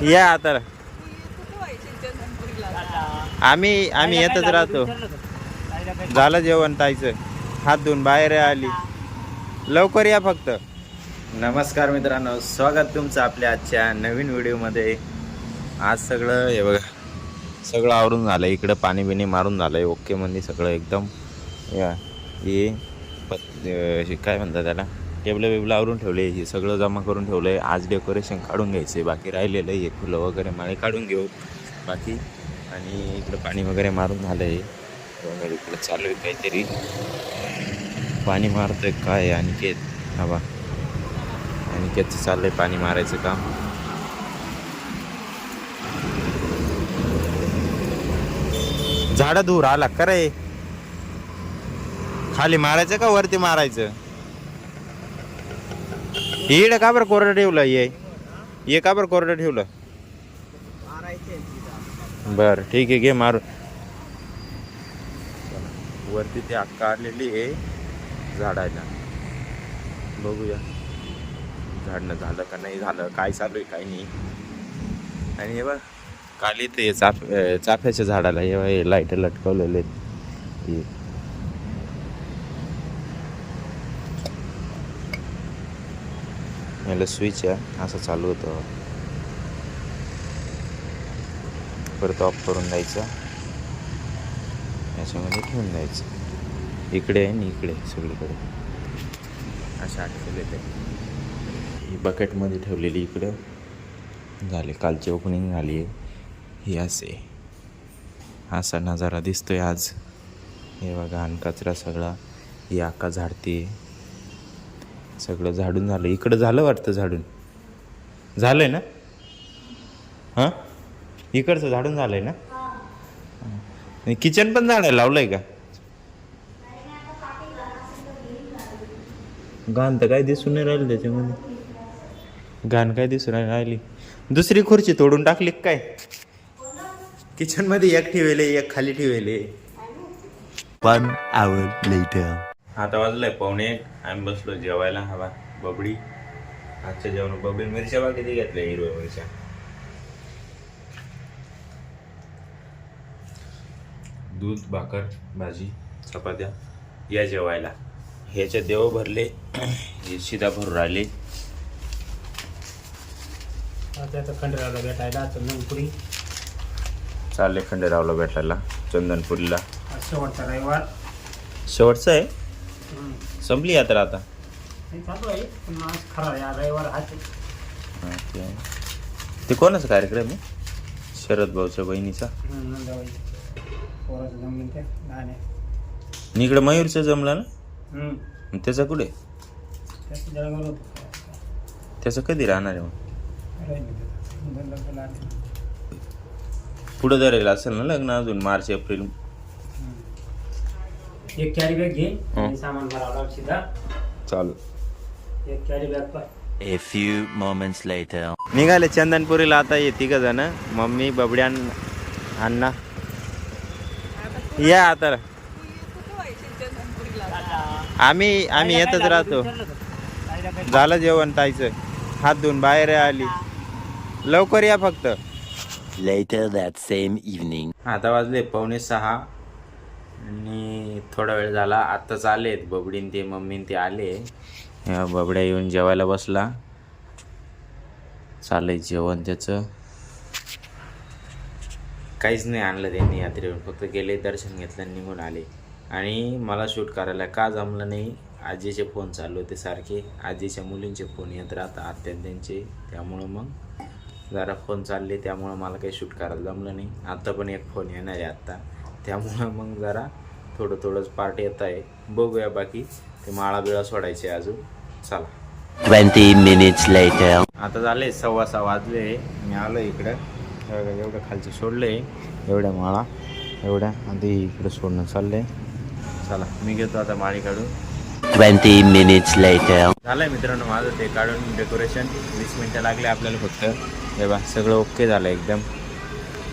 या आता आम्ही येतच राहतो. झालं जेवण ताईचं, हात धुवून बाहेर आली. लवकर या फक्त. नमस्कार मित्रांनो, स्वागत तुमचं आपल्या आजच्या नवीन व्हिडिओमध्ये. आज सगळं हे बघा, सगळं आवरून झालं. इकडं पाणी बिणी मारून झालंय ओके म्हणजे सगळं एकदम. या हे काय म्हणतात त्याला, टेबलं बिबलं आवरून ठेवले, हे सगळं जमा करून ठेवलं आहे. आज डेकोरेशन काढून घ्यायचं आहे, बाकी राहिलेलं आहे. फुलं वगैरे माळे काढून घेऊ बाकी. आणि इकडं पाणी वगैरे मारून झालं आहे. इकडं चालू आहे काहीतरी, पाणी मारतोय काय अनिकेत. हवा अनिकेतचं चाललंय पाणी मारायचं काम. झाडं दूर आला का रे? खाली मारायचं का वरती मारायचं? इकडं का बरं कोरडं ठेवलं? ये का बरं कोरडं ठेवलं? बरं ठीक आहे, घे मारू. वरती ते अक्का आलेली आहे झाडायला, बघूया झाडणं झालं का नाही झालं, काय चालू आहे काय नाही. आणि हे बघ खाली ते चाफ्याच्या झाडाला हे लाईट लटकवलेले आहेत. याला स्विच आहे, असं चालू होतं. परत ऑफ करून द्यायचं, याच्यामध्ये ठेवून द्यायचं. इकडे आहे आणि इकडे सगळीकडे अशा अटकले ते. ही बकेटमध्ये ठेवलेली इकडं झाले, कालची ओपनिंग झाली आहे. ही असा नजारा दिसतोय आज. हे बघा, आणि कचरा सगळा ही आका झाडते. सगळं झाडून झालं. इकडं झालं वाटतं, झाडून झालंय ना? हां, इकडचं झाडून झालंय ना? किचन पण झाडायला लावलंय का? घाण तर काय दिसून नाही राहिलं त्याच्यामध्ये. घाण काय दिसून राहिली? दुसरी खुर्ची तोडून टाकली काय? किचन मध्ये एक ठेवले, एक खाली ठेवले. 1 hour later. आता वाजलंय 1:45. आम्ही बसलो जेवायला. हवा बबडी, आजच्या जेवण बबडी. मिरच्या बा किती घेतल्या? हिरव्या मिरच्या. दूध, भाकर, भाजी, चपात्या. या जेवायला. ह्याचे देव भरले, हे शिदा भरून राहिले. खंडेरावला भेटायला चंदनपुरी चालले खंडेरावला भेटायला चंदनपुरीला. शेवटचा रविवार, शेवटचं आहे. संपली यात्रा आता. चालू आहे पण आज खरा या रविवार हाच. ते कोणाचा कार्यक्रम आहे? शरद भाऊच्या बहिणीचा. पोराचं जमीन ते लहान आहे. इकडं मयूरचं जमलं ना? त्याचं कुठे? त्याचं कधी राहणार आहे मग? पुढं धरेल असेल ना लग्न अजून, मार्च एप्रिल. एक कॅरी बॅग घे आणि सामान भरावं सीधा चालू. एक carry bag per. A few moments later. निघाले चंदनपुरीला आता. ये तिघ जण, मम्मी, बबड्या, अण्णा. या आता. आम्ही येतच राहतो. झालं जेवण ताईचं, हात धुवून बाहेर आली. लवकर या फक्त. Later that same evening. आता वाजले 5:45 आणि थोडा वेळ झाला. आत्ताच आलेत बबडीन ते, मम्मीन ते आले. बबड्या येऊन जेवायला बसला. चाललंय जेवण त्याचं. काहीच नाही आणलं त्यांनी यात्रेवरून, फक्त गेले, दर्शन घेतलं, निघून आले. आणि मला शूट करायला का जमलं नाही, आजीचे फोन चालू होते सारखे. आजीच्या मुलींचे फोन येत राहतात आत्यांचे, त्यामुळं मग जरा फोन चालले, त्यामुळं मला काही शूट करायला जमलं नाही. आत्ता पण एक फोन येणार आहे आत्ता, त्यामुळं मग जरा थोडंच पार्ट येत आहे. बघूया बाकी. ते माळा बिळा सोडायचे अजून. चला. 20 minutes later. आता झाले 6:15 वाजले. मी आलो इकडं. एवढं खालचं सोडलं आहे, एवढ्या माळा एवढ्या आधी इकडं सोडणं चाललं आहे. चला, मी घेतो आता माळी काढून. 20 minutes later. झालं आहे मित्रांनो माझं ते काढून डेकोरेशन. 20 मिनटं लागले आपल्याला फक्त. हे बा सगळं ओके झालं एकदम.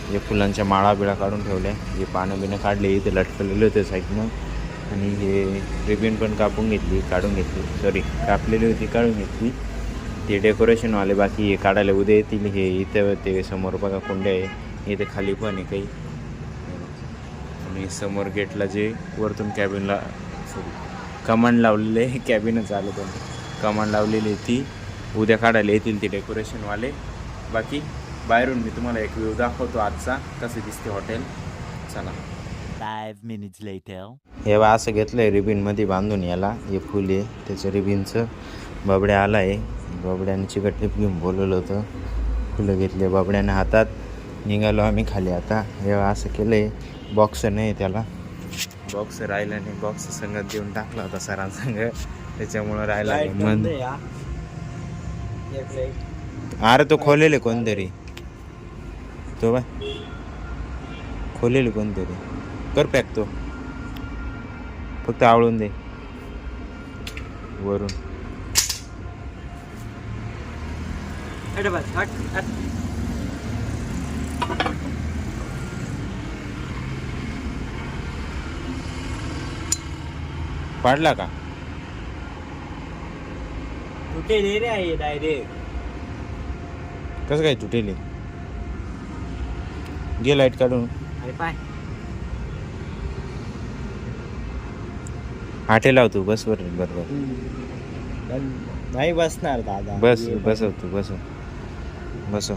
हे फुलांच्या माळा बिळा काढून ठेवल्या, हे पानं बिणं काढले, इथे लटकलेले होते साईडनं. आणि हे रिबिन पण कापून घेतली, काढून घेतली, सॉरी कापलेली होती काढून घेतली. ते डेकोरेशनवाले बाकी हे काढायला उद्या येतील. हे इथं ते समोर बघा कुंड्या आहे, इथे खाली पण आहे काही. आणि समोर गेटला जे वरतून कॅबिनला कमांड लावलेले आहे, कॅबिनच आलं पण कमांड लावलेली आहे ती उद्या काढायला येतील ते डेकोरेशनवाले. बाकी बाहेरून मी तुम्हाला एक व्ह्यू दाखवतो आजचा, कसे दिसते हॉटेल. चला. 5 minutes later. हे बा असं घेतलं आहे रिबिनमध्ये बांधून. याला हे फुल आहे त्याचं रिबिनचं. बाबड्या आला आहे, बाबड्याने चिकटलिप घेऊन बोलवलं होतं. फुलं घेतले बाबड्याने हातात. निघालो आम्ही खाली आता. हे असं केलं आहे. बॉक्स नाही त्याला, बॉक्स राहिला नाही. बॉक्स संगत देऊन टाकला होता सरांसंग, त्याच्यामुळं राहिला मग. अरे तो खोलेले कोणतरी, तो बा खोलेले कोणतरी. कर पॅक तो, फक्त आवळून दे वरून. पाडला का? तुटेल रे आहे डायरेक्ट. कसं काय तुटेले? गे लाईट काढून. अरे पाय आटे लावतो बस वर बरोबर. नाही बसणार दादा. बस बसव तू, बसव बसव.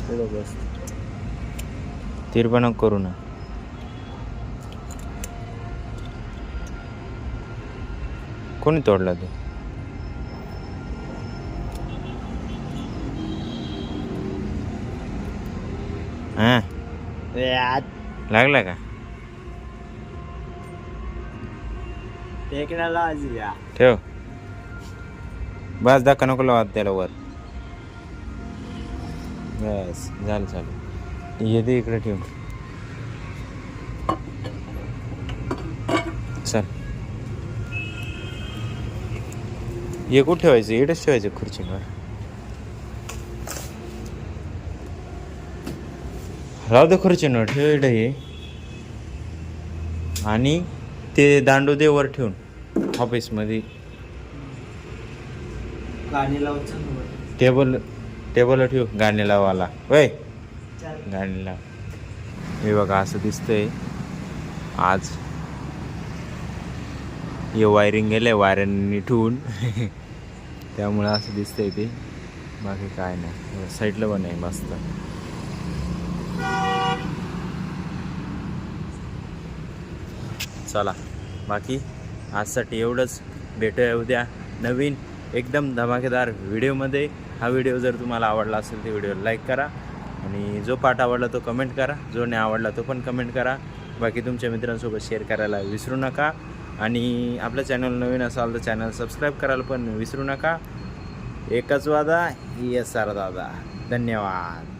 पुढं बस. तिरपणक करू ना. कोणी तोडला तू? हा लागला का? टेकडाला आजी या. ठेव बस. धक्का नको लावा त्याला वर. बस झालं चालू. येते इकडे ठेव. चल हे कुठं ठेवायचं? इकडेच ठेवायचं खुर्चीवर. राहू दे खुर्चीवर ठेव इकडे हे. आणि ते दांडू दे वर ठेवून ऑफिसमध्ये. गाणी लावून टेबल ठेव. गाणी लावाला वय गाणी लाव. हे बघा असं दिसतंय आज. हे वायरिंग गेलं आहे वायरांनी ठेवून त्यामुळं असं दिसतंय ते. बाकी काय नाही. साईडला पण आहे मस्त. चला बाकी आजसाठी एवढंच. भेटूया उद्या नवीन एकदम धमाकेदार व्हिडिओमध्ये. हा व्हिडिओ जर तुम्हाला आवडला असेल तर व्हिडिओ लाईक करा. आणि जो पार्ट आवडला तो कमेंट करा. जो नाही आवडला तो पण कमेंट करा. बाकी तुमच्या मित्रांसोबत शेअर करायला विसरू नका. आणि आपल्या चॅनल नवीन असाल तर चॅनल सबस्क्राईब करायला पण विसरू नका. एकच वादा, येस सर दादा. धन्यवाद.